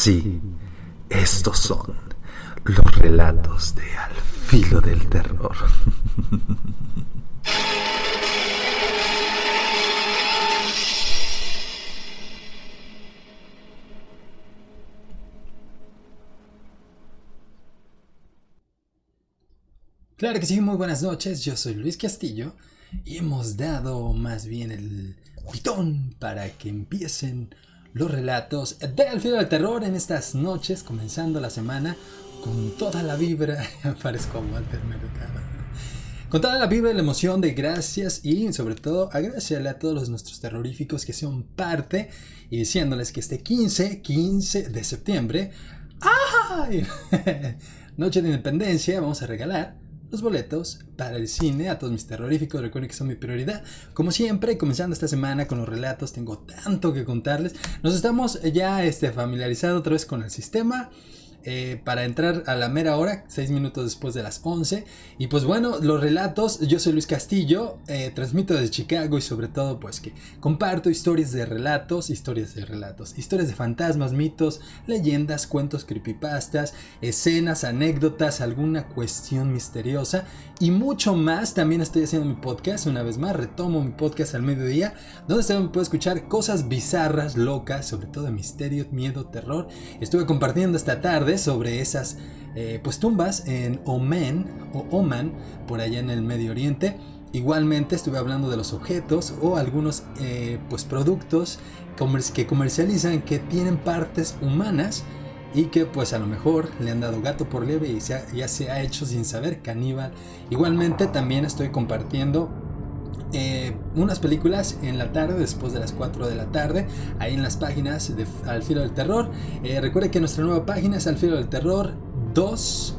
Sí, estos son los relatos de Al Filo del Terror. Claro que sí, muy buenas noches, yo soy Luis Castillo y hemos dado más bien el pitón para que empiecen los relatos de Al Filo del Terror en estas noches, comenzando la semana con toda la vibra, parezco Walter Mercado, con toda la vibra y la emoción de gracias y sobre todo agradecerle a todos nuestros terroríficos que son parte y diciéndoles que este 15 de septiembre, ¡ay! Noche de Independencia, vamos a regalar los boletos para el cine a todos mis terroríficos. Recuerden que son mi prioridad. Como siempre, comenzando esta semana con los relatos, tengo tanto que contarles. Nos estamos ya familiarizando otra vez con el sistema. Para entrar a la mera hora, 6 minutos después de las 11. Y pues bueno, los relatos, yo soy Luis Castillo, transmito desde Chicago y sobre todo pues que comparto historias de fantasmas, mitos, leyendas, cuentos, creepypastas, escenas, anécdotas, alguna cuestión misteriosa y mucho más. También estoy haciendo mi podcast, una vez más, retomo mi podcast al mediodía, donde se puede escuchar cosas bizarras, locas, sobre todo de misterio, miedo, terror. Estuve compartiendo esta tarde sobre esas tumbas en Oman, por allá en el Medio Oriente. Igualmente estuve hablando de los objetos o algunos productos que comercializan que tienen partes humanas y que pues a lo mejor le han dado gato por liebre y ya se ha hecho sin saber caníbal. Igualmente también estoy compartiendo unas películas en la tarde, después de las 4 de la tarde, ahí en las páginas de Al Filo del Terror. Recuerde que nuestra nueva página es Al Filo del Terror 2.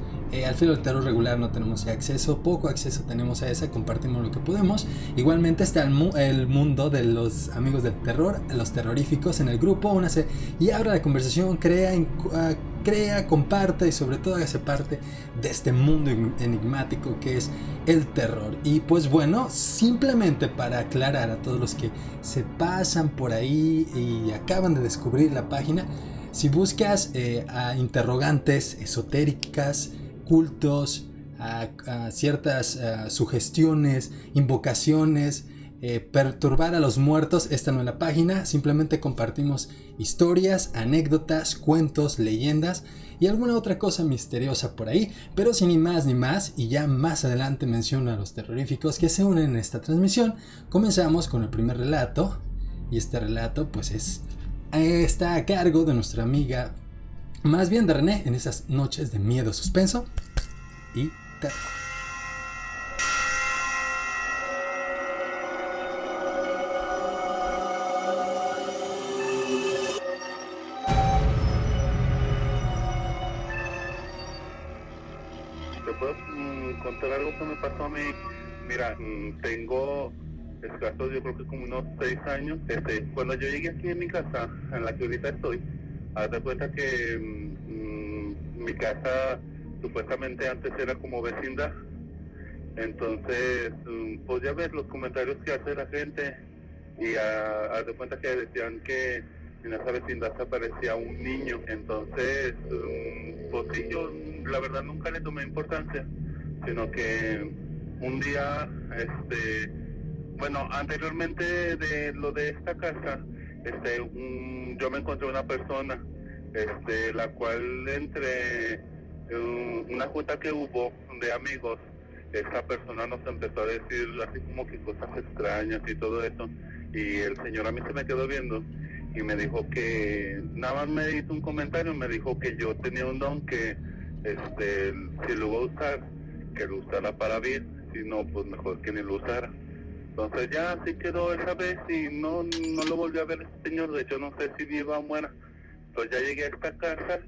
Al Filo del Terror regular no tenemos acceso, poco acceso tenemos a esa, compartimos lo que podemos. Igualmente está el mundo de los amigos del terror, los terroríficos en el grupo. Únase y abra la conversación, crea, comparta y sobre todo hágase parte de este mundo enigmático que es el terror. Y pues bueno, simplemente para aclarar a todos los que se pasan por ahí y acaban de descubrir la página, si buscas a interrogantes esotéricas, cultos, a ciertas sugestiones, invocaciones, perturbar a los muertos, esta no es la página. Simplemente compartimos historias, anécdotas, cuentos, leyendas y alguna otra cosa misteriosa por ahí, pero sin ni más ni más. Y ya más adelante menciono a los terroríficos que se unen en esta transmisión. Comenzamos con el primer relato y este relato pues está a cargo de nuestra amiga, más bien de René, en esas noches de miedo, suspenso y terror. ¿Te puedo contar algo que me pasó a mí? Mira, tengo escasos, yo creo que como unos 6 años. Cuando yo llegué aquí en mi casa, en la que ahorita estoy, haz de cuenta que mi casa supuestamente antes era como vecindad. Entonces, pues ya ves los comentarios que hace la gente y haz de cuenta que decían que en esa vecindad se aparecía un niño. Entonces, pues sí, yo la verdad nunca le tomé importancia, sino que un día, anteriormente de lo de esta casa, yo me encontré una persona, la cual entre una junta que hubo de amigos, esta persona nos empezó a decir así como que cosas extrañas y todo eso, y el señor a mí se me quedó viendo y me dijo que, nada más me hizo un comentario, me dijo que yo tenía un don que, si lo iba a usar, que lo usara para bien, si no, pues mejor que ni lo usara. Entonces ya así quedó esa vez y no lo volví a ver este señor. De hecho no sé si viva o muera. Entonces ya llegué a esta casa,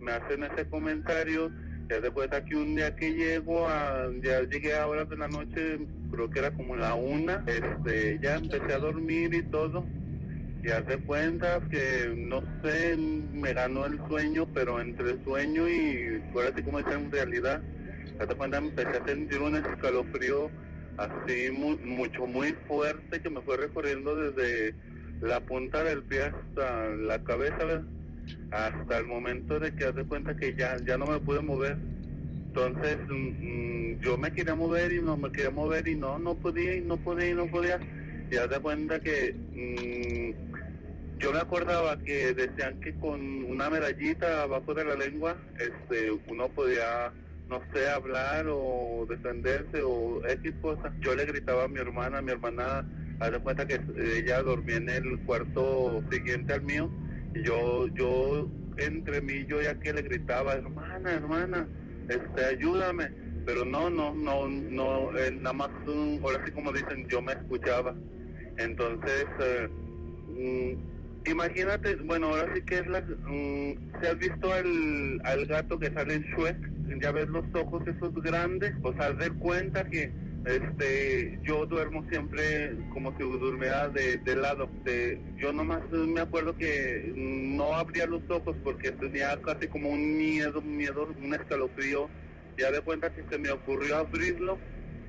me hacen ese comentario, ya después de aquí un día que ya llegué a horas de la noche, creo que era como la 1, ya empecé a dormir y todo, y haz de cuenta que, no sé, me ganó el sueño, pero entre el sueño y fuera así como está en realidad, haz de cuenta empecé a sentir un escalofrío así muy fuerte que me fue recorriendo desde la punta del pie hasta la cabeza, ¿verdad? hasta el momento de que haz de cuenta que ya no me pude mover. Entonces yo me quería mover y no me quería mover y no podía. Y haz de cuenta que yo me acordaba que decían que con una medallita abajo de la lengua uno podía, no sé, hablar o defenderse o X cosa. Yo le gritaba a mi hermana, haz de cuenta que ella dormía en el cuarto siguiente al mío, y yo entre mí yo ya que le gritaba, hermana, ayúdame, pero no, nada más, ahora sí como dicen, yo me escuchaba. Entonces, imagínate, bueno, ahora sí que es ¿se has visto al gato que sale en Shrek? Ya ves los ojos esos grandes, pues haz de cuenta que yo duermo siempre como si durmiera de lado. Yo nomás me acuerdo que no abría los ojos porque tenía casi como un miedo, un escalofrío. Ya de cuenta que se me ocurrió abrirlo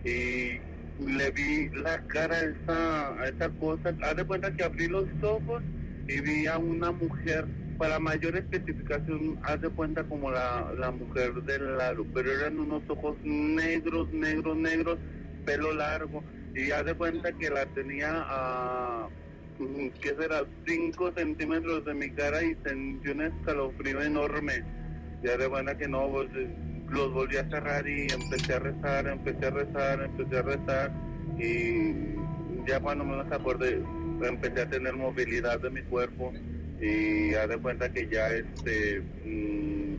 y le vi la cara a esa cosa. Haz de cuenta que abrí los ojos y vi a una mujer. Para mayor especificación, haz de cuenta como la mujer del lado, pero eran unos ojos negros, pelo largo, y haz de cuenta que la tenía a, ¿qué será?, 5 centímetros de mi cara, y sentí un escalofrío enorme. Y haz de cuenta que no, pues, los volví a cerrar y empecé a rezar, y ya cuando menos acordé, empecé a tener movilidad de mi cuerpo. Y haz de cuenta que ya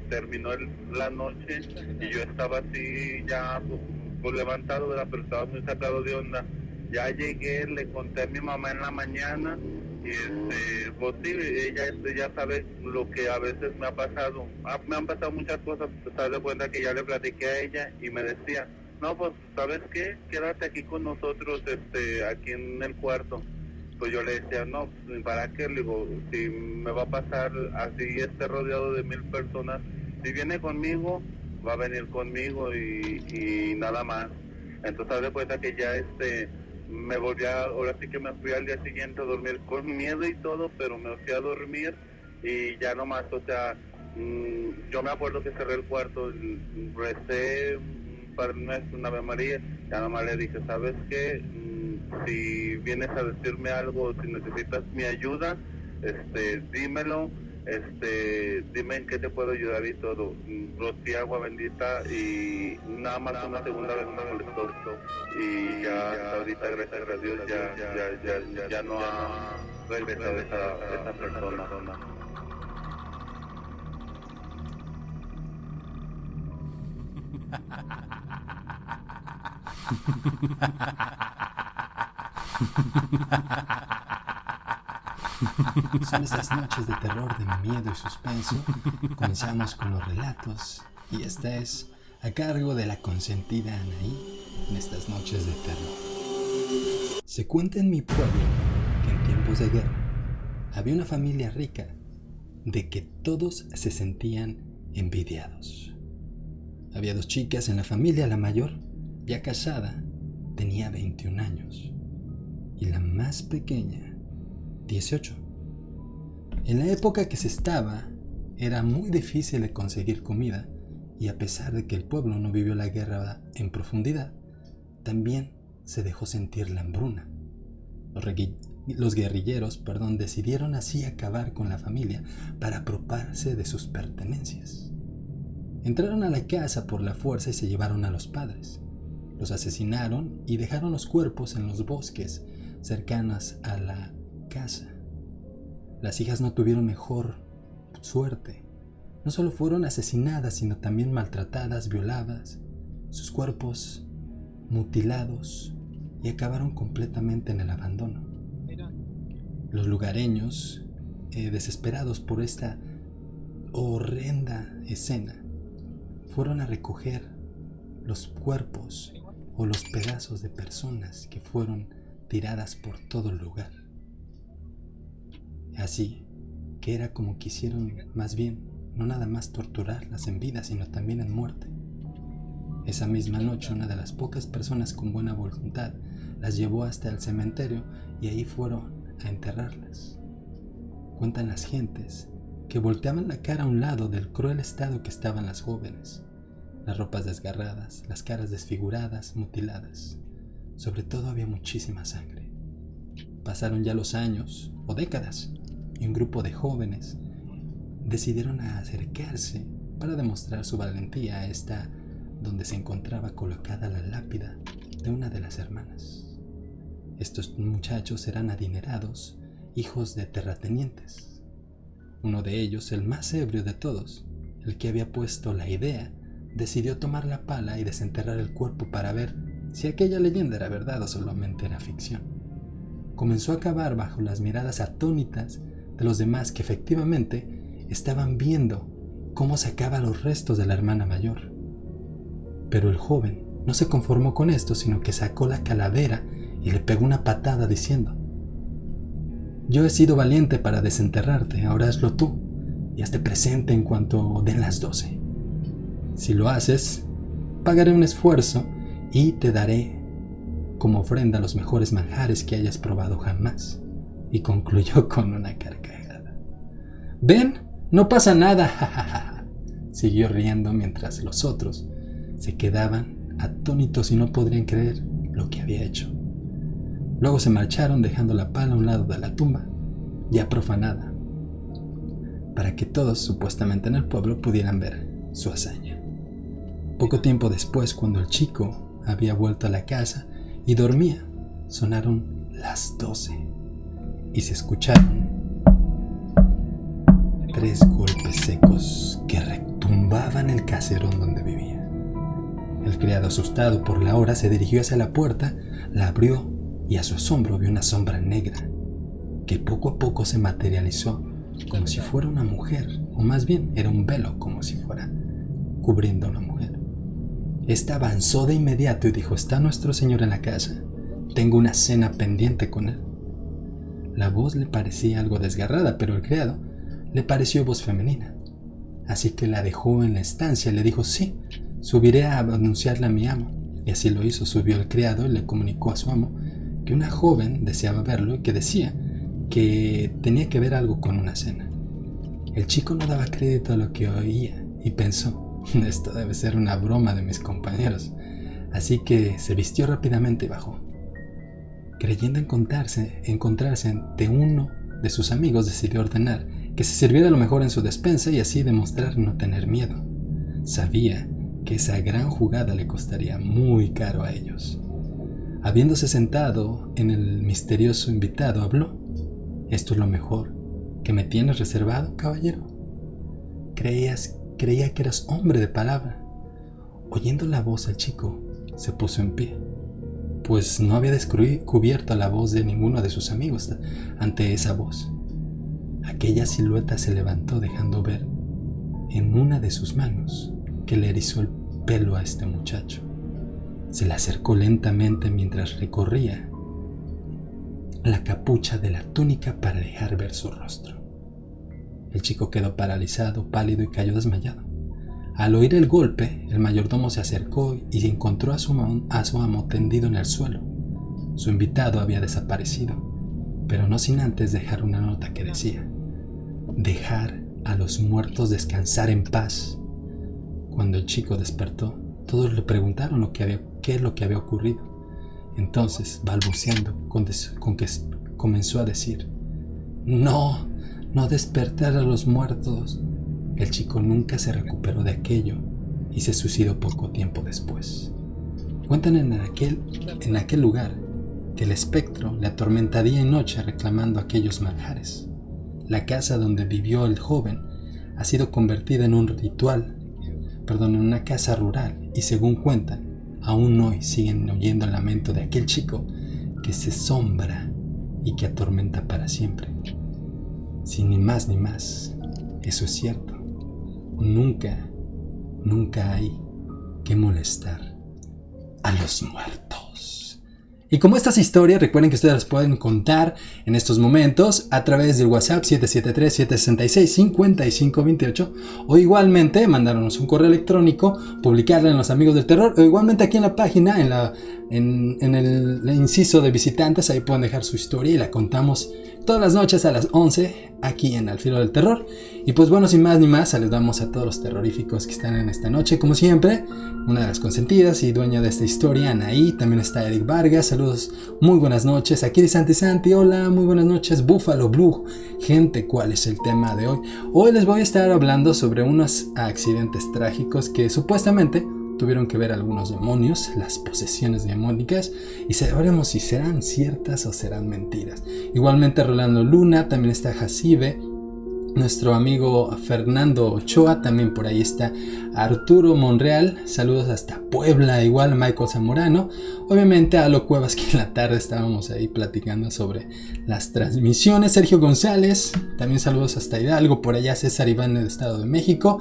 terminó la noche y yo estaba así ya pues levantado, pero estaba muy sacado de onda. Ya llegué, le conté a mi mamá en la mañana y pues sí, ella ya sabe lo que a veces me ha pasado. Me han pasado muchas cosas, pues haz de cuenta que ya le platiqué a ella y me decía, no, pues ¿sabes qué? Quédate aquí con nosotros, aquí en el cuarto. Pues yo le decía, no, ¿para qué? Le digo, si me va a pasar así, rodeado de 1000 personas, si viene conmigo, va a venir conmigo y nada más. Entonces, haz de cuenta que ya me volví ahora sí que me fui al día siguiente a dormir con miedo y todo, pero me fui a dormir y ya nomás, o sea, yo me acuerdo que cerré el cuarto, recé un par de meses, una Ave María, ya nomás le dije, ¿sabes qué? Si vienes a decirme algo, si necesitas mi ayuda, dímelo, dime en qué te puedo ayudar y todo. Rocié agua bendita y nada más una segunda vez me molestó y ya hasta ahorita, gracias a Dios, ya no ha regresado esa persona. Son estas noches de terror, de miedo y suspenso. Comenzamos con los relatos y esta es a cargo de la consentida Anaí en estas noches de terror. Se cuenta en mi pueblo que en tiempos de guerra había una familia rica de que todos se sentían envidiados. Había 2 chicas en la familia, la mayor, ya casada, tenía 21 años y la más pequeña 18. En la época que se estaba, era muy difícil de conseguir comida y a pesar de que el pueblo no vivió la guerra en profundidad, también se dejó sentir la hambruna. Los guerrilleros, decidieron así acabar con la familia para apropiarse de sus pertenencias. Entraron a la casa por la fuerza y se llevaron a los padres. Los asesinaron y dejaron los cuerpos en los bosques cercanos a la casa. Las hijas no tuvieron mejor suerte. No solo fueron asesinadas, sino también maltratadas, violadas, sus cuerpos mutilados y acabaron completamente en el abandono. Los lugareños, desesperados por esta horrenda escena, fueron a recoger los cuerpos o los pedazos de personas que fueron tiradas por todo el lugar. Así que era como quisieron, más bien, no nada más torturarlas en vida, sino también en muerte. Esa misma noche, una de las pocas personas con buena voluntad las llevó hasta el cementerio y ahí fueron a enterrarlas. Cuentan las gentes que volteaban la cara a un lado del cruel estado que estaban las jóvenes. Las ropas desgarradas, las caras desfiguradas, mutiladas. Sobre todo había muchísima sangre. Pasaron ya los años o décadas y un grupo de jóvenes decidieron acercarse para demostrar su valentía a esta donde se encontraba colocada la lápida de una de las hermanas. Estos muchachos eran adinerados, hijos de terratenientes. Uno de ellos, el más ebrio de todos, el que había puesto la idea, decidió tomar la pala y desenterrar el cuerpo para ver si aquella leyenda era verdad o solamente era ficción. Comenzó a cavar bajo las miradas atónitas de los demás que efectivamente estaban viendo cómo sacaba los restos de la hermana mayor. Pero el joven no se conformó con esto, sino que sacó la calavera y le pegó una patada diciendo: «Yo he sido valiente para desenterrarte, ahora hazlo tú y hazte presente en cuanto den las 12. Si lo haces, pagaré un esfuerzo y te daré como ofrenda los mejores manjares que hayas probado jamás». Y concluyó con una carcajada. «¿Ven? No pasa nada, jajaja». Siguió riendo mientras los otros se quedaban atónitos y no podrían creer lo que había hecho. Luego se marcharon dejando la pala a un lado de la tumba, ya profanada, para que todos supuestamente en el pueblo pudieran ver su hazaña. Poco tiempo después, cuando el chico había vuelto a la casa y dormía, sonaron las 12 y se escucharon 3 golpes secos que retumbaban el caserón donde vivía. El criado, asustado por la hora, se dirigió hacia la puerta, la abrió y a su asombro vio una sombra negra que poco a poco se materializó como si fuera una mujer, o más bien era un velo como si fuera cubriendo a una mujer. Esta avanzó de inmediato y dijo: «Está nuestro señor en la casa, tengo una cena pendiente con él». La voz le parecía algo desgarrada, pero el criado le pareció voz femenina, así que la dejó en la estancia y le dijo: «Sí, subiré a anunciarle a mi amo». Y así lo hizo. Subió el criado y le comunicó a su amo que una joven deseaba verlo y que decía que tenía que ver algo con una cena. El chico no daba crédito a lo que oía y pensó: «Esto debe ser una broma de mis compañeros». Así que se vistió rápidamente y bajó. Creyendo encontrarse ante uno de sus amigos, decidió ordenar que se sirviera lo mejor en su despensa y así demostrar no tener miedo. Sabía que esa gran jugada le costaría muy caro a ellos. Habiéndose sentado en el misterioso invitado, habló: «¿Esto es lo mejor que me tienes reservado, caballero? Creía que eras hombre de palabra». Oyendo la voz, el chico se puso en pie, pues no había descubierto la voz de ninguno de sus amigos. Ante esa voz, aquella silueta se levantó, dejando ver en una de sus manos que le erizó el pelo a este muchacho. Se le acercó lentamente mientras recorría la capucha de la túnica para dejar ver su rostro. El chico quedó paralizado, pálido y cayó desmayado. Al oír el golpe, el mayordomo se acercó y encontró a su amo tendido en el suelo. Su invitado había desaparecido, pero no sin antes dejar una nota que decía: «Dejar a los muertos descansar en paz». Cuando el chico despertó, todos le preguntaron qué es lo que había ocurrido. Entonces, balbuceando, comenzó a decir: «No despertar a los muertos». El chico nunca se recuperó de aquello y se suicidó poco tiempo después. Cuentan en aquel lugar que el espectro le atormenta día y noche reclamando aquellos manjares. La casa donde vivió el joven ha sido convertida en en una casa rural, y según cuentan, aún hoy siguen oyendo el lamento de aquel chico que se sombra y que atormenta para siempre. Sin ni más ni más, eso es cierto. Nunca hay que molestar a los muertos. Y como estas historias, recuerden que ustedes las pueden contar en estos momentos a través del WhatsApp 773-766-5528, o igualmente mandarnos un correo electrónico, publicarla en Los Amigos del Terror, o igualmente aquí en la página, en el inciso de visitantes, ahí pueden dejar su historia y la contamos todas las noches a las 11 aquí en Al Filo del Terror. Y pues bueno, sin más ni más, saludamos a todos los terroríficos que están en esta noche. Como siempre, una de las consentidas y dueña de esta historia, Anaí. También está Eric Vargas, saludos, muy buenas noches. Akiri Santi, hola, muy buenas noches. Buffalo Blue, gente, ¿cuál es el tema de hoy? Hoy les voy a estar hablando sobre unos accidentes trágicos que supuestamente tuvieron que ver algunos demonios, las posesiones demónicas, y sabremos si serán ciertas o serán mentiras. Igualmente Rolando Luna, también está Jacibe, nuestro amigo Fernando Ochoa, también por ahí está Arturo Monreal, saludos hasta Puebla, igual Michael Zamorano, obviamente Alo Cuevas, que en la tarde estábamos ahí platicando sobre las transmisiones, Sergio González, también saludos hasta Hidalgo, por allá César Iván del Estado de México,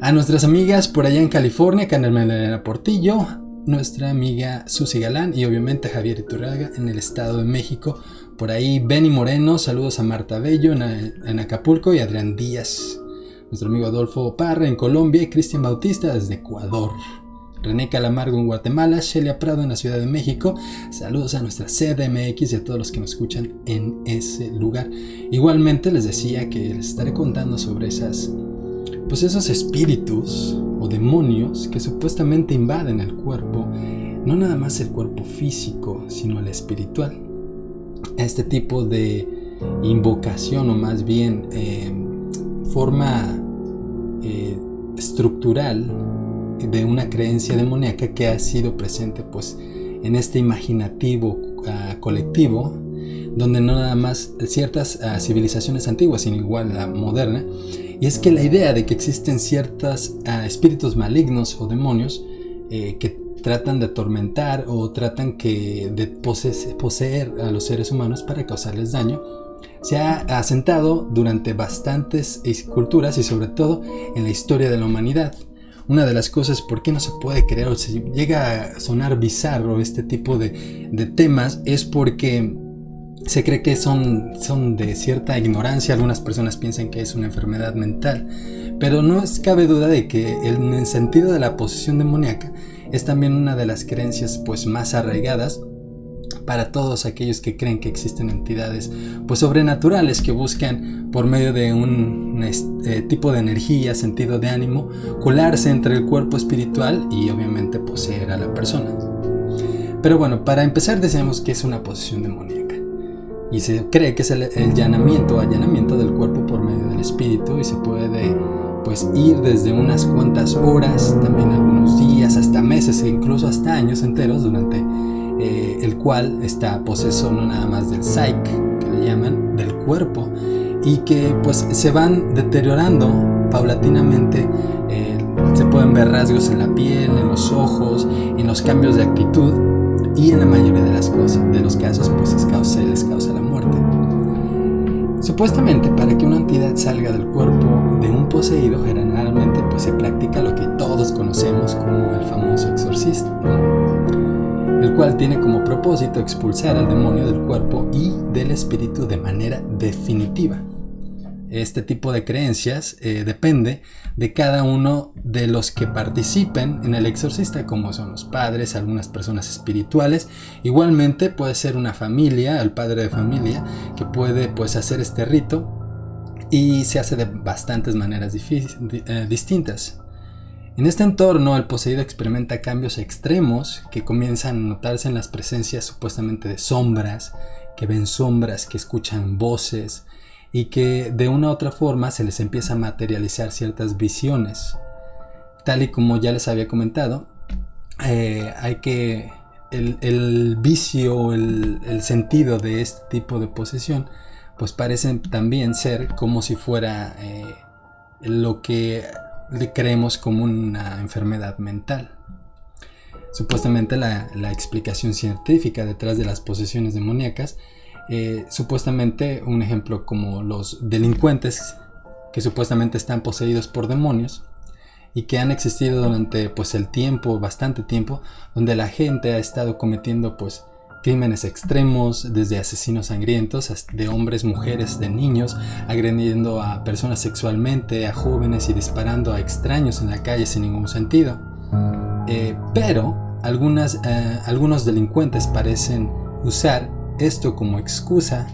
a nuestras amigas por allá en California, Carmen Melena Portillo, nuestra amiga Susi Galán y obviamente Javier Iturraga en el Estado de México. Por ahí Benny Moreno, saludos a Marta Bello en Acapulco y Adrián Díaz. Nuestro amigo Adolfo Parra en Colombia y Cristian Bautista desde Ecuador. René Calamargo en Guatemala, Shelia Prado en la Ciudad de México. Saludos a nuestra CDMX y a todos los que nos escuchan en ese lugar. Igualmente les decía que les estaré contando sobre esos espíritus o demonios que supuestamente invaden el cuerpo, no nada más el cuerpo físico, sino el espiritual. Este tipo de invocación, o más bien forma estructural de una creencia demoníaca que ha sido presente pues en este imaginativo colectivo, donde no nada más ciertas civilizaciones antiguas, sino igual la moderna, y es que la idea de que existen ciertos espíritus malignos o demonios que tratan de atormentar o tratan de poseer a los seres humanos para causarles daño, se ha asentado durante bastantes culturas y sobre todo en la historia de la humanidad. Una de las cosas por qué no se puede creer o se llega a sonar bizarro este tipo de temas es porque se cree que son de cierta ignorancia. Algunas personas piensan que es una enfermedad mental, pero no cabe duda de que en el sentido de la posesión demoníaca es también una de las creencias pues más arraigadas para todos aquellos que creen que existen entidades pues sobrenaturales que buscan por medio de un tipo de energía, sentido de ánimo, colarse entre el cuerpo espiritual y obviamente poseer a la persona. Pero bueno, para empezar decimos que es una posesión demoníaca y se cree que es el allanamiento del cuerpo por medio del espíritu, y se puede pues ir desde unas cuantas horas, también algunos días, hasta meses e incluso hasta años enteros, durante el cual está poseso no nada más del psyche, que le llaman, del cuerpo, y que pues se van deteriorando paulatinamente. Se pueden ver rasgos en la piel, en los ojos, en los cambios de actitud, y en la mayoría de los casos pues se les causa la muerte. Supuestamente, para que una entidad salga del cuerpo de un poseído, generalmente pues se practica lo que todos conocemos como el famoso exorcismo, el cual tiene como propósito expulsar al demonio del cuerpo y del espíritu de manera definitiva. Este tipo de creencias depende de cada uno de los que participen en el exorcista, como son los padres, algunas personas espirituales. Igualmente puede ser una familia, el padre de familia, que puede pues hacer este rito, y se hace de bastantes maneras distintas. En este entorno, el poseído experimenta cambios extremos que comienzan a notarse en las presencias supuestamente de sombras, que ven sombras, que escuchan voces, y que de una u otra forma se les empieza a materializar ciertas visiones. Tal y como ya les había comentado, el vicio, el sentido de este tipo de posesión, pues parecen también ser como si fuera lo que le creemos como una enfermedad mental. Supuestamente la explicación científica detrás de las posesiones demoníacas, supuestamente un ejemplo como los delincuentes que supuestamente están poseídos por demonios y que han existido durante pues el tiempo, bastante tiempo, donde la gente ha estado cometiendo pues crímenes extremos, desde asesinos sangrientos de hombres, mujeres, de niños, agrediendo a personas sexualmente, a jóvenes y disparando a extraños en la calle sin ningún sentido. Pero algunos delincuentes parecen usar esto como excusa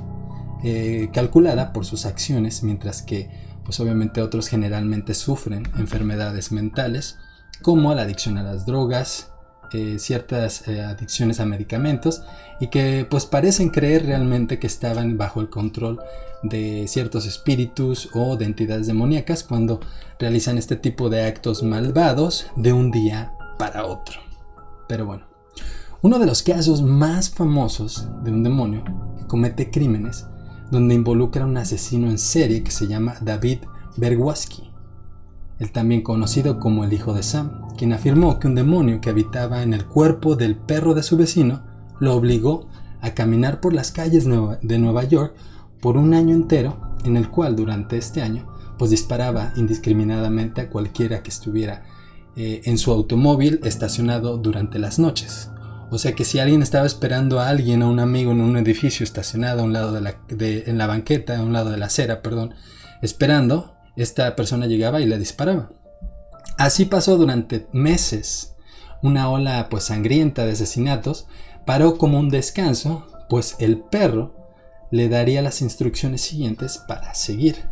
calculada por sus acciones, mientras que pues obviamente otros generalmente sufren enfermedades mentales como la adicción a las drogas, ciertas adicciones a medicamentos, y que pues parecen creer realmente que estaban bajo el control de ciertos espíritus o de entidades demoníacas cuando realizan este tipo de actos malvados de un día para otro. Pero bueno, uno de los casos más famosos de un demonio que comete crímenes donde involucra a un asesino en serie que se llama David Bergwajski, el también conocido como el hijo de Sam, quien afirmó que un demonio que habitaba en el cuerpo del perro de su vecino lo obligó a caminar por las calles de Nueva York por un año entero, en el cual durante este año pues disparaba indiscriminadamente a cualquiera que estuviera en su automóvil estacionado durante las noches. O sea que si alguien estaba esperando a alguien, a un amigo en un edificio estacionado a un lado en la banqueta, a un lado de la acera, esperando, esta persona llegaba y le disparaba. Así pasó durante meses. Una ola pues sangrienta de asesinatos paró como un descanso, pues el perro le daría las instrucciones siguientes para seguir.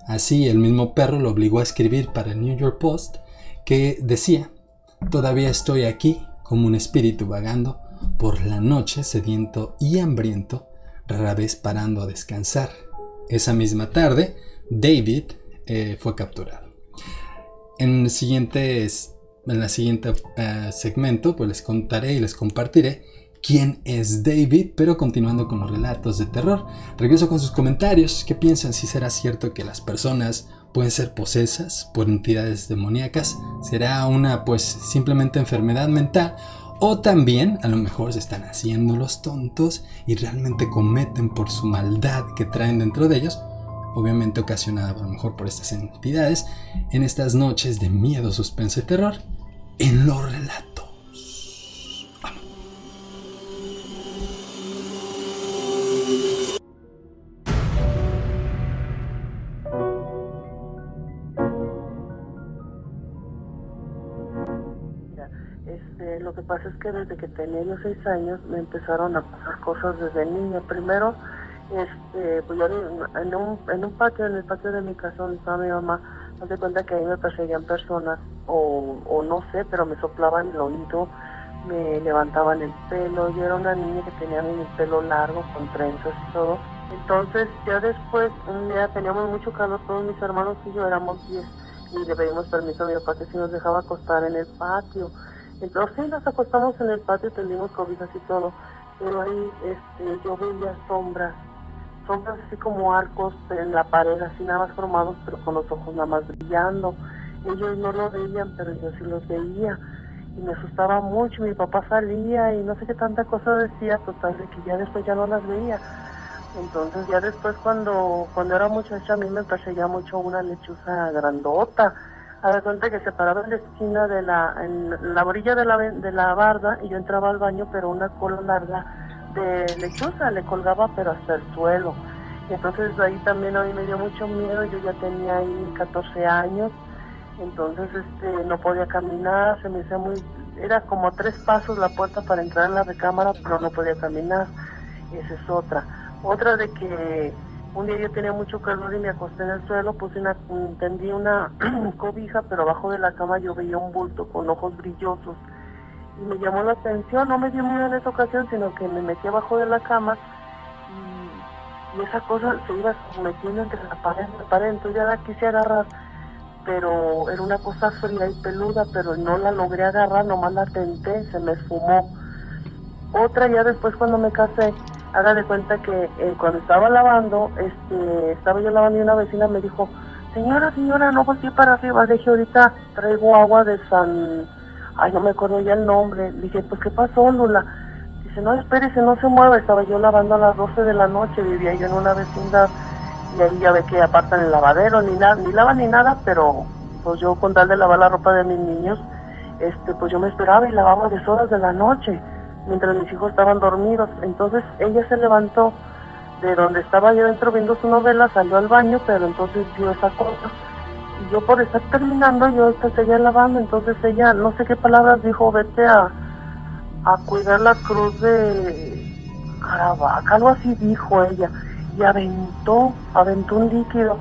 Así el mismo perro lo obligó a escribir para el New York Post que decía: todavía estoy aquí como un espíritu vagando por la noche, sediento y hambriento, rara vez parando a descansar. Esa misma tarde, David fue capturado. En el siguiente segmento pues les contaré y les compartiré quién es David, pero continuando con los relatos de terror. Regreso con sus comentarios. ¿Qué piensan? Si será cierto que las personas pueden ser posesas por entidades demoníacas, será una pues simplemente enfermedad mental, o también a lo mejor se están haciendo los tontos y realmente cometen por su maldad que traen dentro de ellos, obviamente ocasionada a lo mejor por estas entidades, en estas noches de miedo, suspenso y terror, en los relatos. Lo que pasa es que desde que tenía yo 6 años me empezaron a pasar cosas desde niña. Primero, pues yo en un patio, en el patio de mi casa donde estaba mi mamá, me di cuenta que ahí me perseguían personas, o no sé, pero me soplaban el oído, me levantaban el pelo. Yo era una niña que tenía mi pelo largo, con trenzas y todo. Entonces, ya después, un día teníamos mucho calor, todos mis hermanos y yo éramos 10, y le pedimos permiso a mi papá que si nos dejaba acostar en el patio. Entonces sí, nos acostamos en el patio, tendimos cobijas y todo, pero ahí yo veía sombras así como arcos en la pared, así nada más formados, pero con los ojos nada más brillando. Ellos no lo veían, pero yo sí los veía, y me asustaba mucho. Mi papá salía y no sé qué tanta cosa decía, total, de que ya después ya no las veía. Entonces ya después cuando era muchacha, a mí me perseguía mucho una lechuza grandota. A ver, cuenta que se paraba en la esquina en la orilla de la barda, y yo entraba al baño, pero una cola larga de lechuza le colgaba pero hasta el suelo. Y entonces ahí también a mí me dio mucho miedo. Yo ya tenía ahí 14 años, entonces no podía caminar, se me hacía era como 3 pasos la puerta para entrar en la recámara, pero no podía caminar. Esa es otra de que un día yo tenía mucho calor y me acosté en el suelo, tendí una cobija, pero abajo de la cama yo veía un bulto con ojos brillosos. Y me llamó la atención, no me dio miedo en esa ocasión, sino que me metí abajo de la cama, y esa cosa se iba metiendo entre la pared, entonces ya la quise agarrar, pero era una cosa fría y peluda, pero no la logré agarrar, nomás la tenté, se me esfumó. Otra, ya después cuando me casé, haga de cuenta que cuando estaba lavando, estaba yo lavando y una vecina me dijo: señora, no volteé para arriba. Le dije: ahorita traigo agua de no me acuerdo ya el nombre. Le dije: pues ¿qué pasó, Lula? Dice: no, espérese, no se mueva. Estaba yo lavando a las 12 de la noche, vivía yo en una vecindad, y ahí ya ve que apartan el lavadero, ni lavan ni nada, pero pues yo con tal de lavar la ropa de mis niños, pues yo me esperaba y lavaba a 10 horas de la noche, mientras mis hijos estaban dormidos. Entonces ella se levantó de donde estaba yo dentro viendo su novela, salió al baño, pero entonces vio esa cosa, y yo por estar terminando, yo seguía lavando. Entonces ella, no sé qué palabras dijo: vete a cuidar la cruz de Caravaca, algo así dijo ella. y aventó un líquido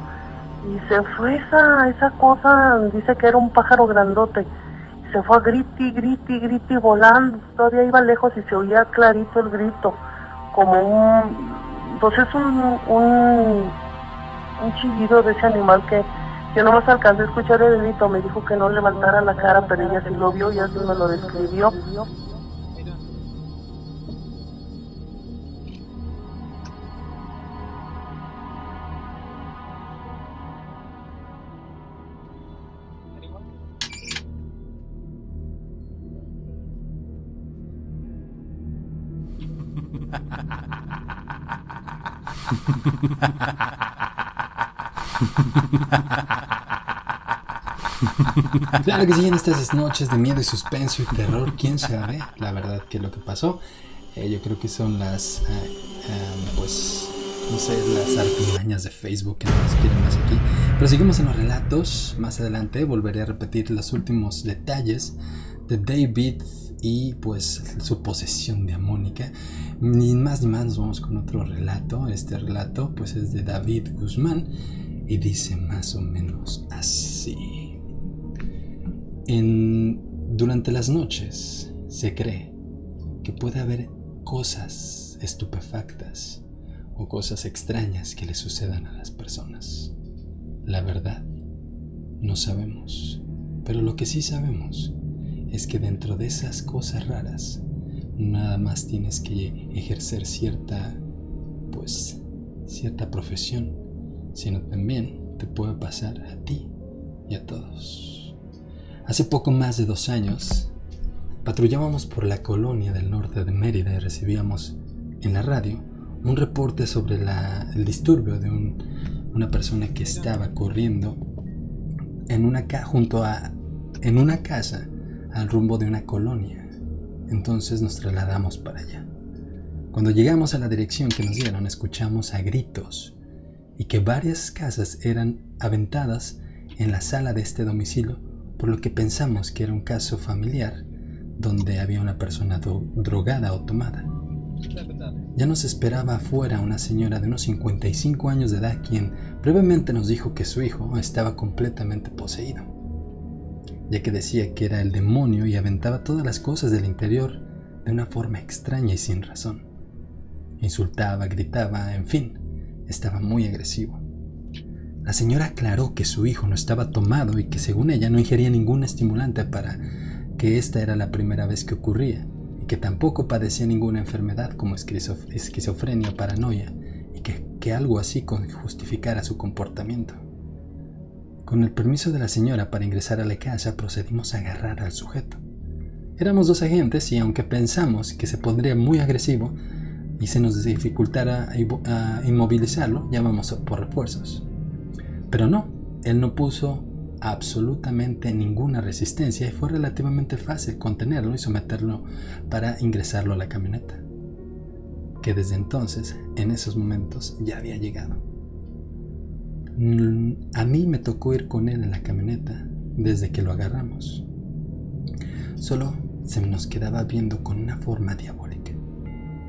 y se fue esa cosa, dice que era un pájaro grandote, se fue a griti volando, todavía iba lejos y se oía clarito el grito, como pues es un chillido de ese animal que yo nomás alcancé a escuchar el grito. Me dijo que no levantara la cara, pero ella sí lo vio y así me lo describió. Claro que sí, en estas noches de miedo y suspenso y terror, quién sabe la verdad que lo que pasó. Yo creo que son las, pues, no sé, las artimañas de Facebook que no nos quieren más aquí. Pero seguimos en los relatos. Más adelante volveré a repetir los últimos detalles de David y pues su posesión demoníaca. Ni más ni más, nos vamos con otro relato. Este relato pues es de David Guzmán y dice más o menos así. Durante las noches se cree que puede haber cosas estupefactas o cosas extrañas que le sucedan a las personas. La verdad, no sabemos, pero lo que sí sabemos es que dentro de esas cosas raras nada más tienes que ejercer cierta profesión, sino también te puede pasar a ti y a todos. Hace poco más de 2 años, patrullábamos por la colonia del norte de Mérida y recibíamos en la radio un reporte sobre el disturbio de una persona que estaba corriendo en una casa al rumbo de una colonia. Entonces nos trasladamos para allá. Cuando llegamos a la dirección que nos dieron, escuchamos a gritos y que varias casas eran aventadas en la sala de este domicilio, por lo que pensamos que era un caso familiar donde había una persona drogada o tomada. Ya nos esperaba afuera una señora de unos 55 años de edad, quien brevemente nos dijo que su hijo estaba completamente poseído, ya que decía que era el demonio y aventaba todas las cosas del interior de una forma extraña y sin razón. Insultaba, gritaba, en fin, estaba muy agresivo. La señora aclaró que su hijo no estaba tomado y que según ella no ingería ningún estimulante, para que esta era la primera vez que ocurría, y que tampoco padecía ninguna enfermedad como esquizofrenia o paranoia, y que algo así justificara su comportamiento. Con el permiso de la señora para ingresar a la casa, procedimos a agarrar al sujeto. Éramos 2 agentes y aunque pensamos que se pondría muy agresivo y se nos dificultara inmovilizarlo, llamamos por refuerzos. Pero no, él no puso absolutamente ninguna resistencia y fue relativamente fácil contenerlo y someterlo para ingresarlo a la camioneta, que desde entonces, en esos momentos, ya había llegado. A mí me tocó ir con él en la camioneta desde que lo agarramos. Solo se nos quedaba viendo con una forma diabólica,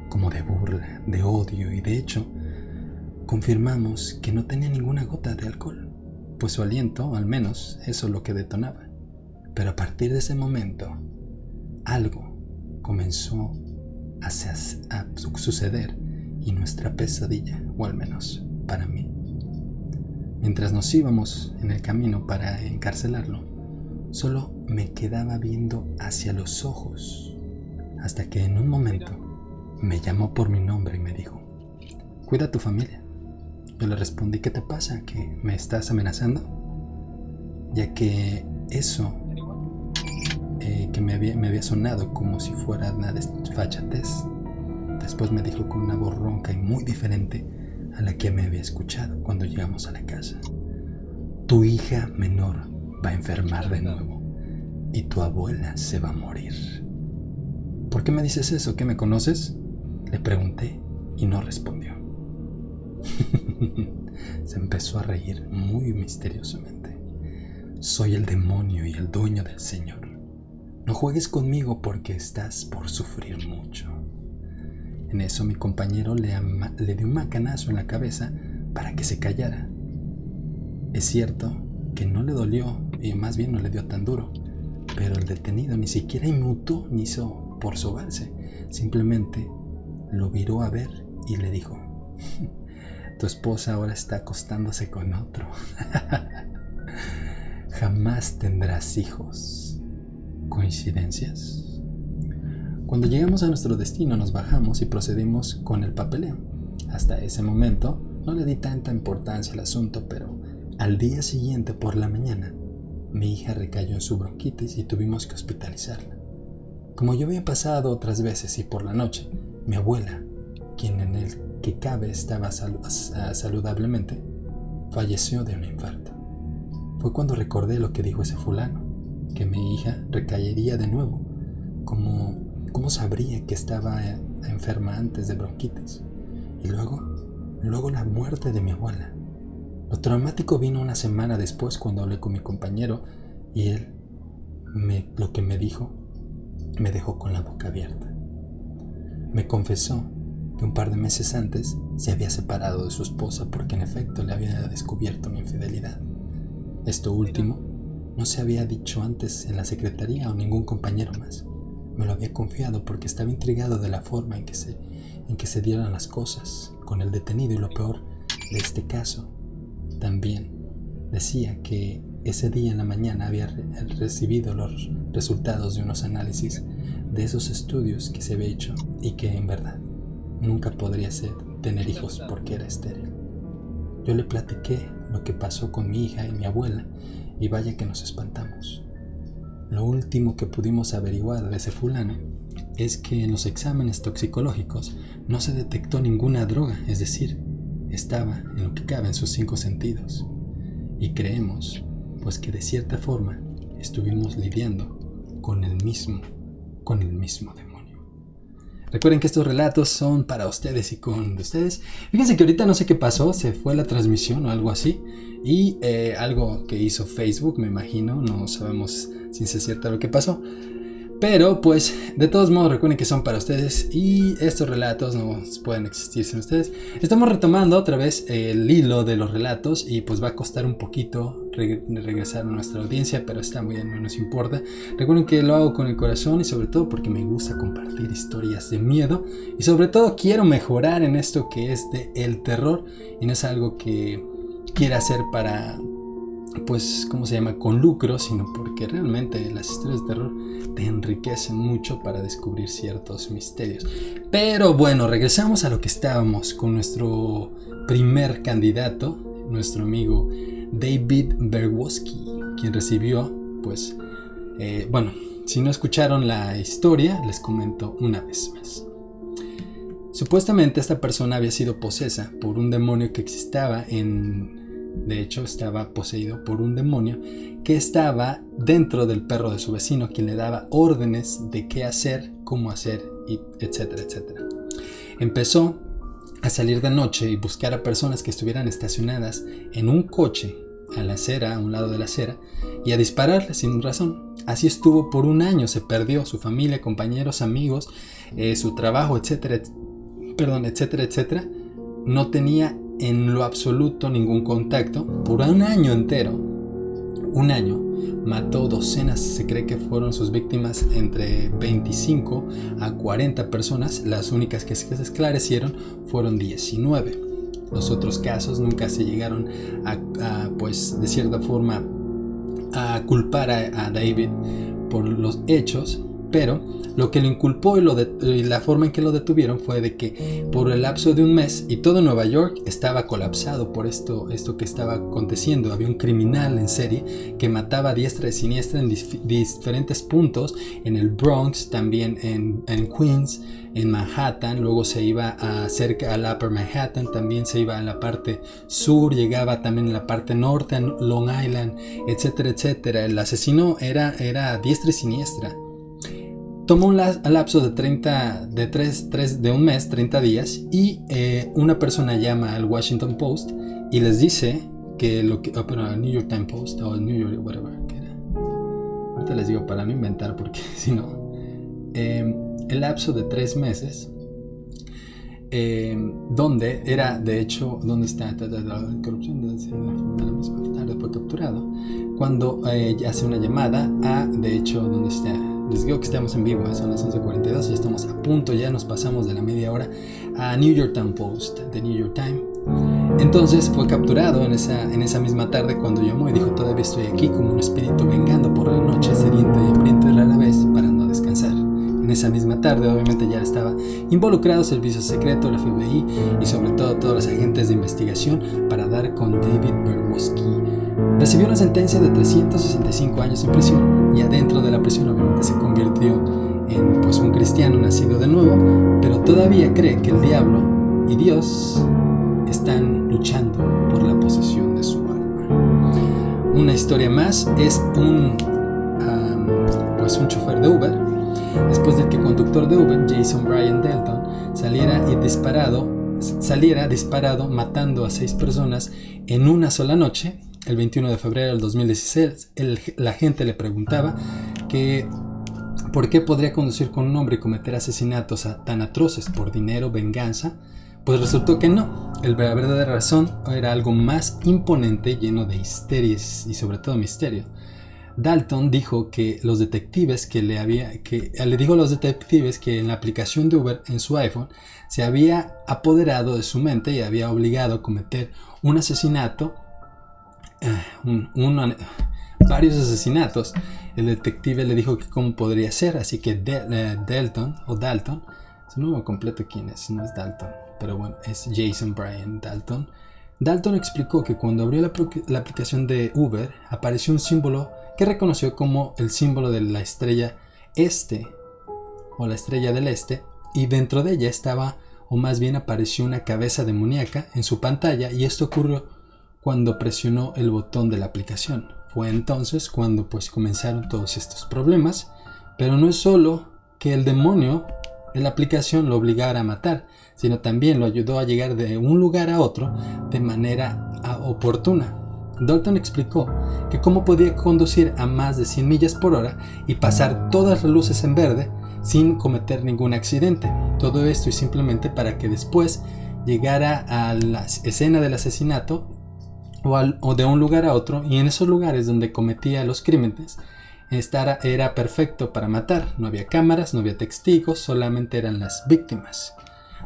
como de burla, de odio, y de hecho confirmamos que no tenía ninguna gota de alcohol, pues su aliento, al menos, eso es lo que detonaba. Pero a partir de ese momento, algo comenzó a suceder y nuestra pesadilla, o al menos para mí. Mientras nos íbamos en el camino para encarcelarlo, solo me quedaba viendo hacia los ojos, hasta que en un momento me llamó por mi nombre y me dijo: «Cuida a tu familia». Yo le respondí: «¿Qué te pasa? ¿Que me estás amenazando?». Ya que eso que me había sonado como si fuera una desfachatez. Después me dijo con una voz ronca y muy diferente a la que me había escuchado cuando llegamos a la casa: «Tu hija menor va a enfermar de nuevo y tu abuela se va a morir». «¿Por qué me dices eso? ¿Qué, me conoces?», le pregunté y no respondió. Se empezó a reír muy misteriosamente. «Soy el demonio y el dueño del Señor. No juegues conmigo porque estás por sufrir mucho». En eso mi compañero le dio un macanazo en la cabeza para que se callara. Es cierto que no le dolió, y más bien no le dio tan duro, pero el detenido ni siquiera inmutó ni hizo por sobarse. Simplemente lo viró a ver y le dijo: tu esposa ahora está acostándose con otro. Jamás tendrás hijos. ¿Coincidencias? Cuando llegamos a nuestro destino nos bajamos y procedimos con el papeleo. Hasta ese momento no le di tanta importancia al asunto, pero al día siguiente por la mañana mi hija recayó en su bronquitis y tuvimos que hospitalizarla. Como yo había pasado otras veces y por la noche, mi abuela, quien en el que cabe estaba saludablemente, falleció de un infarto. Fue cuando recordé lo que dijo ese fulano, que mi hija recaería de nuevo. ¿Cómo sabría que estaba enferma antes de bronquitis? Y luego la muerte de mi abuela. Lo traumático vino una semana después cuando hablé con mi compañero y él, lo que me dijo, me dejó con la boca abierta. Me confesó que un par de meses antes se había separado de su esposa porque en efecto le había descubierto mi infidelidad. Esto último no se había dicho antes en la secretaría o ningún compañero más. Me lo había confiado porque estaba intrigado de la forma en que se dieran las cosas con el detenido, y lo peor de este caso también decía que ese día en la mañana había recibido los resultados de unos análisis de esos estudios que se había hecho y que en verdad nunca podría tener hijos porque era estéril. Yo le platiqué lo que pasó con mi hija y mi abuela y vaya que nos espantamos. Lo último que pudimos averiguar de ese fulano es que en los exámenes toxicológicos no se detectó ninguna droga, es decir, estaba en lo que cabe en sus 5 sentidos. Y creemos, pues, que de cierta forma estuvimos lidiando con el mismo demonio. Recuerden que estos relatos son para ustedes y con ustedes. Fíjense que ahorita no sé qué pasó, se fue la transmisión o algo así. Y algo que hizo Facebook, me imagino, no sabemos si es cierto lo que pasó. Pero pues de todos modos recuerden que son para ustedes y estos relatos no pueden existir sin ustedes. Estamos retomando otra vez el hilo de los relatos y pues va a costar un poquito regresar a nuestra audiencia, pero está muy bien, no nos importa. Recuerden que lo hago con el corazón y sobre todo porque me gusta compartir historias de miedo y sobre todo quiero mejorar en esto que es de el terror y no es algo que quiera hacer para, pues, ¿cómo se llama?, con lucro, sino porque realmente las historias de terror te enriquecen mucho para descubrir ciertos misterios. Pero bueno, regresamos a lo que estábamos con nuestro primer candidato, nuestro amigo David Berkowitz, quien recibió, pues, bueno, si no escucharon la historia, les comento una vez más. Supuestamente esta persona había sido posesa por un demonio que estaba estaba poseído por un demonio que estaba dentro del perro de su vecino, quien le daba órdenes de qué hacer, cómo hacer, y etcétera, etcétera. Empezó a salir de noche y buscar a personas que estuvieran estacionadas en un coche a la acera, a un lado de la acera, y a dispararles sin razón. Así estuvo por un año, se perdió su familia, compañeros, amigos, su trabajo, etcétera, etcétera. No tenía en lo absoluto ningún contacto por un año entero. Un año. Mató docenas, se cree que fueron sus víctimas entre 25 a 40 personas. Las únicas que se esclarecieron fueron 19. Los otros casos nunca se llegaron pues de cierta forma a culpar a David por los hechos, pero lo que lo inculpó y la forma en que lo detuvieron fue de que por el lapso de un mes y todo Nueva York estaba colapsado por esto que estaba aconteciendo. Había un criminal en serie que mataba a diestra y siniestra en diferentes puntos, en el Bronx, también en Queens, en Manhattan, luego se iba cerca al Upper Manhattan, también se iba a la parte sur, llegaba también en la parte norte, en Long Island, etcétera, etcétera. El asesino era a diestra y siniestra. Tomó un lapso de un mes, 30 días, y una persona llama al Washington Post y les dice que el New York Times Post o el New York, whatever, que era. Ahorita les digo para no inventar porque si no. El lapso de 3 meses donde era, de hecho, donde está la corrupción de la misma tarde fue capturado, cuando hace una llamada a, de hecho, donde está, les digo que estamos en vivo, son las 11:42 y estamos a punto, ya nos pasamos de la media hora, a New York Times Post, de New York Times. Entonces fue capturado en esa misma tarde cuando llamó y dijo: todavía estoy aquí como un espíritu vengando por la noche, sediento y hambriento y rara vez para no descansar. En esa misma tarde obviamente ya estaba involucrado Servicio Secreto, el FBI y sobre todo todos los agentes de investigación para dar con David Berkowitz. Recibió una sentencia de 365 años en prisión y adentro de la prisión obviamente se convirtió en pues un cristiano nacido de nuevo, pero todavía cree que el diablo y Dios están luchando por la posesión de su alma. Una historia más es un chofer de Uber, después de que el conductor de Uber, Jason Brian Dalton, saliera disparado matando a 6 personas en una sola noche. El 21 de febrero del 2016, la gente le preguntaba que por qué podría conducir con un hombre y cometer asesinatos tan atroces por dinero, venganza. Pues resultó que no. La verdadera razón era algo más imponente, lleno de histerias y sobre todo misterio. Dalton dijo que los detectives le dijo a los detectives que en la aplicación de Uber en su iPhone se había apoderado de su mente y había obligado a cometer un asesinato, varios asesinatos. El detective le dijo que cómo podría ser, así que Dalton, su nombre completo quién es, no es Dalton, pero bueno, es Jason Brian Dalton. Dalton explicó que cuando abrió la aplicación de Uber apareció un símbolo que reconoció como el símbolo de la estrella este o la estrella del este, y dentro de ella estaba, o más bien apareció, una cabeza demoníaca en su pantalla, y esto ocurrió cuando presionó el botón de la aplicación. Fue entonces cuando pues comenzaron todos estos problemas, pero no es solo que el demonio de la aplicación lo obligara a matar, sino también lo ayudó a llegar de un lugar a otro de manera oportuna. Dalton explicó que cómo podía conducir a más de 100 millas por hora y pasar todas las luces en verde sin cometer ningún accidente. Todo esto y simplemente para que después llegara a la escena del asesinato o de un lugar a otro, y en esos lugares donde cometía los crímenes era perfecto para matar. No había cámaras, no había testigos, solamente eran las víctimas.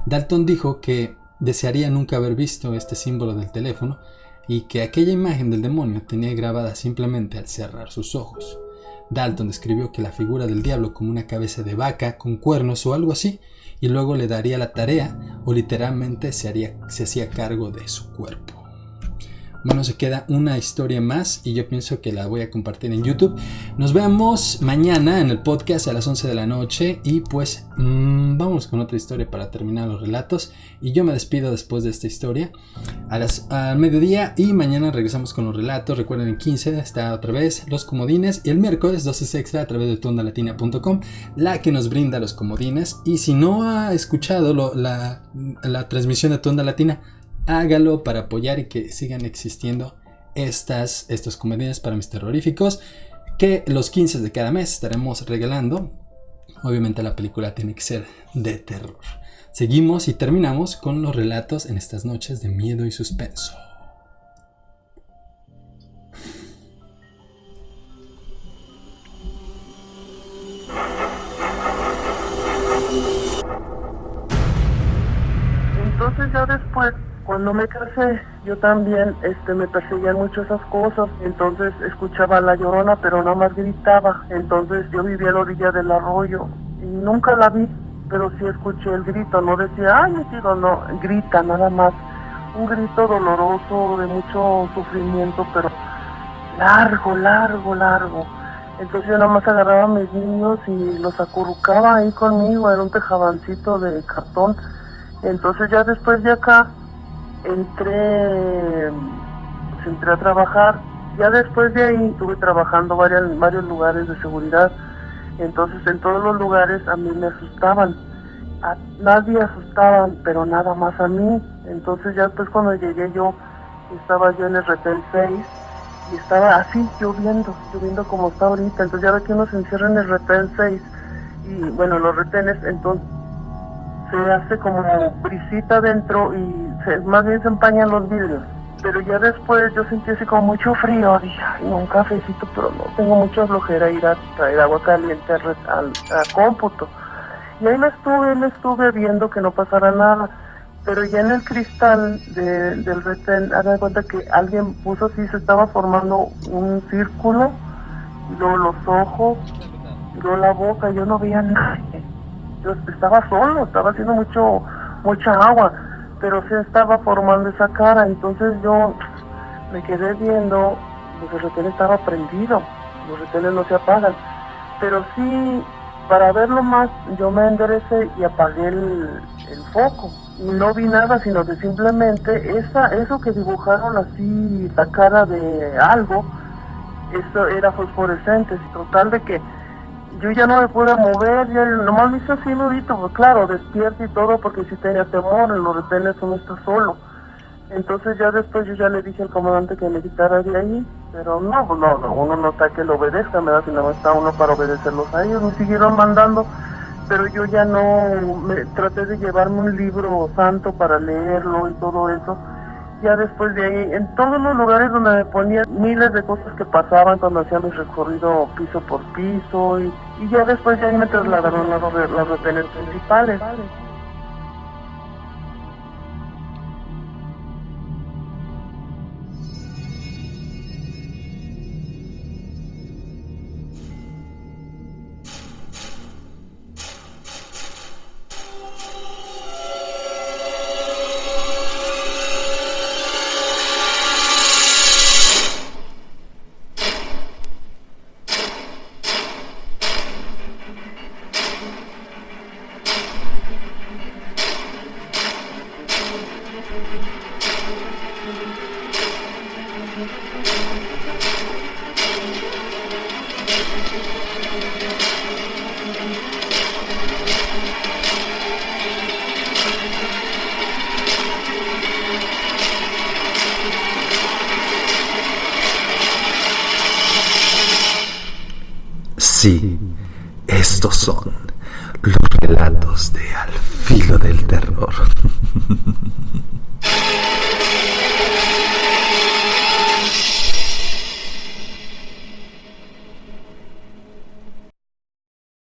Dalton dijo que desearía nunca haber visto este símbolo del teléfono y que aquella imagen del demonio tenía grabada simplemente al cerrar sus ojos. Dalton describió que la figura del diablo como una cabeza de vaca con cuernos o algo así, y luego le daría la tarea o literalmente se hacía cargo de su cuerpo. Bueno, se queda una historia más y yo pienso que la voy a compartir en YouTube. Nos vemos mañana en el podcast a las 11 de la noche y pues vamos con otra historia para terminar los relatos. Y yo me despido después de esta historia al mediodía y mañana regresamos con los relatos. Recuerden, en 15 está otra vez los comodines y el miércoles dosis extra a través de tundalatina.com, la que nos brinda los comodines. Y si no ha escuchado la transmisión de Tunda Latina, hágalo para apoyar y que sigan existiendo estos comodines para mis terroríficos, que los 15 de cada mes estaremos regalando. Obviamente la película tiene que ser de terror. Seguimos y terminamos con los relatos en estas noches de miedo y suspenso. Entonces ya después, cuando me casé, yo también me perseguían mucho esas cosas. Entonces escuchaba La Llorona, pero nada más gritaba. Entonces yo vivía a la orilla del arroyo y nunca la vi, pero sí escuché el grito. No decía, ay, mi tío, no, grita nada más. Un grito doloroso, de mucho sufrimiento, pero largo, largo, largo. Entonces yo nada más agarraba a mis niños y los acurrucaba ahí conmigo. Era un tejabancito de cartón. Entonces ya después de acá entré a trabajar. Ya después de ahí estuve trabajando en varios lugares de seguridad. Entonces en todos los lugares a mí me asustaban. A nadie asustaban, pero nada más a mí. Entonces ya después cuando llegué estaba yo en el retén 6 y estaba así lloviendo como está ahorita. Entonces ya ve que uno se encierra en el retén 6 y bueno, los retenes, entonces se hace como brisita dentro y más bien se empañan los vidrios. Pero ya después yo sentí así como mucho frío, dije, ay, un cafecito, pero no, tengo mucha flojera ir a traer agua caliente a cómputo. Y ahí me estuve viendo que no pasara nada. Pero ya en el cristal del retén, haga de cuenta que alguien puso así, se estaba formando un círculo, y luego los ojos, y luego la boca, yo no veía nada. Yo estaba solo, estaba haciendo mucha agua, pero se estaba formando esa cara, entonces yo me quedé viendo, pues el retén estaba prendido, los retenes no se apagan, pero sí, para verlo más, yo me enderecé y apagué el foco. Y no vi nada, sino que simplemente eso que dibujaron así, la cara de algo, eso era fosforescente. Total de que yo ya no me pude mover, ya nomás me hice así nudito, pues claro, despierto y todo, porque sí tenía temor, en los retenes uno está solo. Entonces ya después yo ya le dije al comandante que me quitara de ahí, pero no, pues no, uno no está que lo obedezca, ¿verdad? Si no está uno para obedecerlos a ellos, me siguieron mandando. Pero yo ya no, traté de llevarme un libro santo para leerlo y todo eso. Ya después de ahí, en todos los lugares donde me ponían miles de cosas que pasaban cuando hacía mi recorrido piso por piso, y ya después de ahí me trasladaron a las retenes principales. Sí, estos son los relatos de Al Filo del Terror.